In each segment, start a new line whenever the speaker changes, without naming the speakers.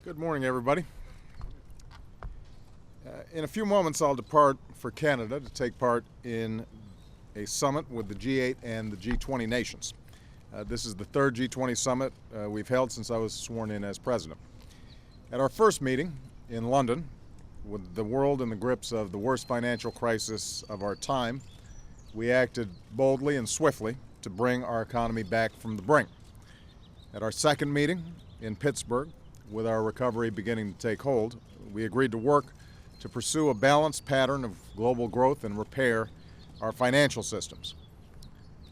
Good morning, everybody. In a few moments, I'll depart for Canada to take part in a summit with the G8 and the G20 nations. This is the third G20 summit we've held since I was sworn in as president. At our first meeting in London, with the world in the grips of the worst financial crisis of our time, we acted boldly and swiftly to bring our economy back from the brink. At our second meeting in Pittsburgh, with our recovery beginning to take hold, we agreed to work to pursue a balanced pattern of global growth and repair our financial systems.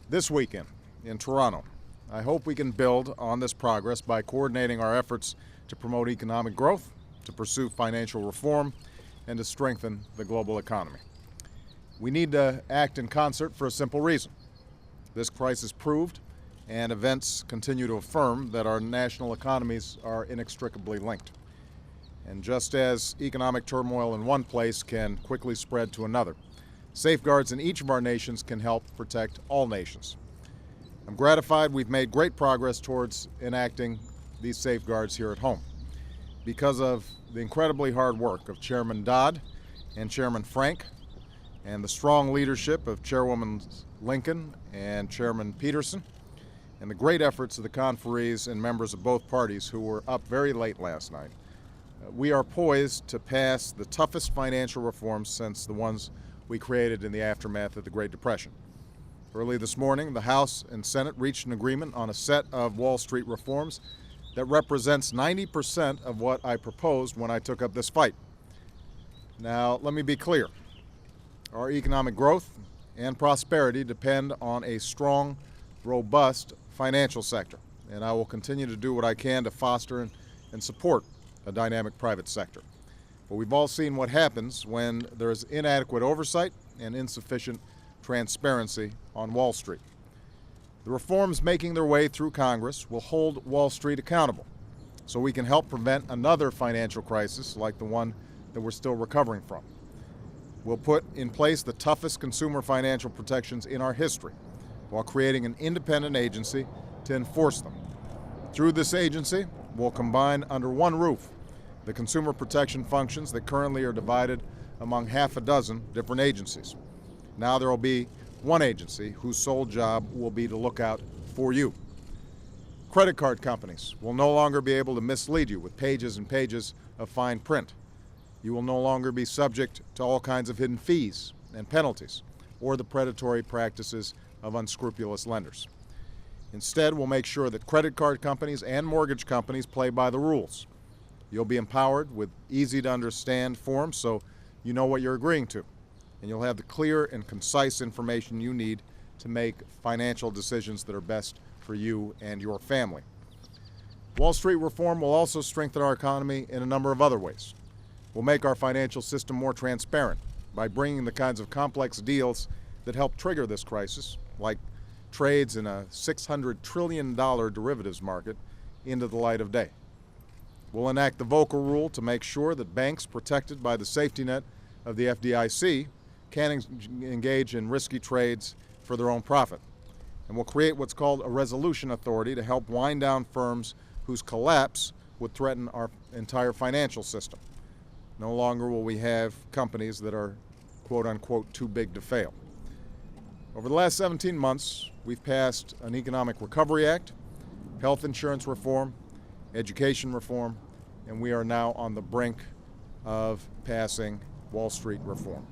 This weekend in Toronto, I hope we can build on this progress by coordinating our efforts to promote economic growth, to pursue financial reform, and to strengthen the global economy. We need to act in concert for a simple reason. This crisis proved, and events continue to affirm, that our national economies are inextricably linked. And just as economic turmoil in one place can quickly spread to another, safeguards in each of our nations can help protect all nations. I'm gratified we've made great progress towards enacting these safeguards here at home. Because of the incredibly hard work of Chairman Dodd and Chairman Frank, and the strong leadership of Chairwoman Lincoln and Chairman Peterson, and the great efforts of the conferees and members of both parties who were up very late last night, we are poised to pass the toughest financial reforms since the ones we created in the aftermath of the Great Depression. Early this morning, the House and Senate reached an agreement on a set of Wall Street reforms that represents 90% of what I proposed when I took up this fight. Now, let me be clear. Our economic growth and prosperity depend on a strong, robust financial sector, and I will continue to do what I can to foster and support a dynamic private sector. But we've all seen what happens when there is inadequate oversight and insufficient transparency on Wall Street. The reforms making their way through Congress will hold Wall Street accountable, so we can help prevent another financial crisis like the one that we're still recovering from. We'll put in place the toughest consumer financial protections in our history, while creating an independent agency to enforce them. Through this agency, we'll combine under one roof the consumer protection functions that currently are divided among half a dozen different agencies. Now there will be one agency whose sole job will be to look out for you. Credit card companies will no longer be able to mislead you with pages and pages of fine print. You will no longer be subject to all kinds of hidden fees and penalties, or the predatory practices of unscrupulous lenders. Instead, we'll make sure that credit card companies and mortgage companies play by the rules. You'll be empowered with easy-to-understand forms so you know what you're agreeing to, and you'll have the clear and concise information you need to make financial decisions that are best for you and your family. Wall Street reform will also strengthen our economy in a number of other ways. We'll make our financial system more transparent by bringing the kinds of complex deals that help trigger this crisis, like trades in a $600 trillion derivatives market, into the light of day. We'll enact the Volcker Rule to make sure that banks protected by the safety net of the FDIC can engage in risky trades for their own profit. And we'll create what's called a resolution authority to help wind down firms whose collapse would threaten our entire financial system. No longer will we have companies that are, quote unquote, too big to fail. Over the last 17 months, we've passed an Economic Recovery Act, health insurance reform, education reform, and we are now on the brink of passing Wall Street reform.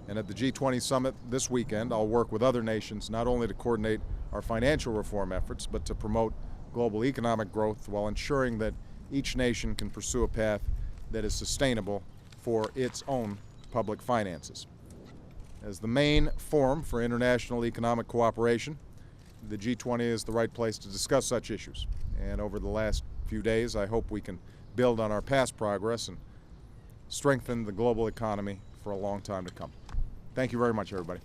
And at the G20 summit this weekend, I'll work with other nations not only to coordinate our financial reform efforts, but to promote global economic growth while ensuring that each nation can pursue a path that is sustainable for its own public finances. As the main forum for international economic cooperation, the G20 is the right place to discuss such issues. And over the last few days, I hope we can build on our past progress and strengthen the global economy for a long time to come. Thank you very much, everybody.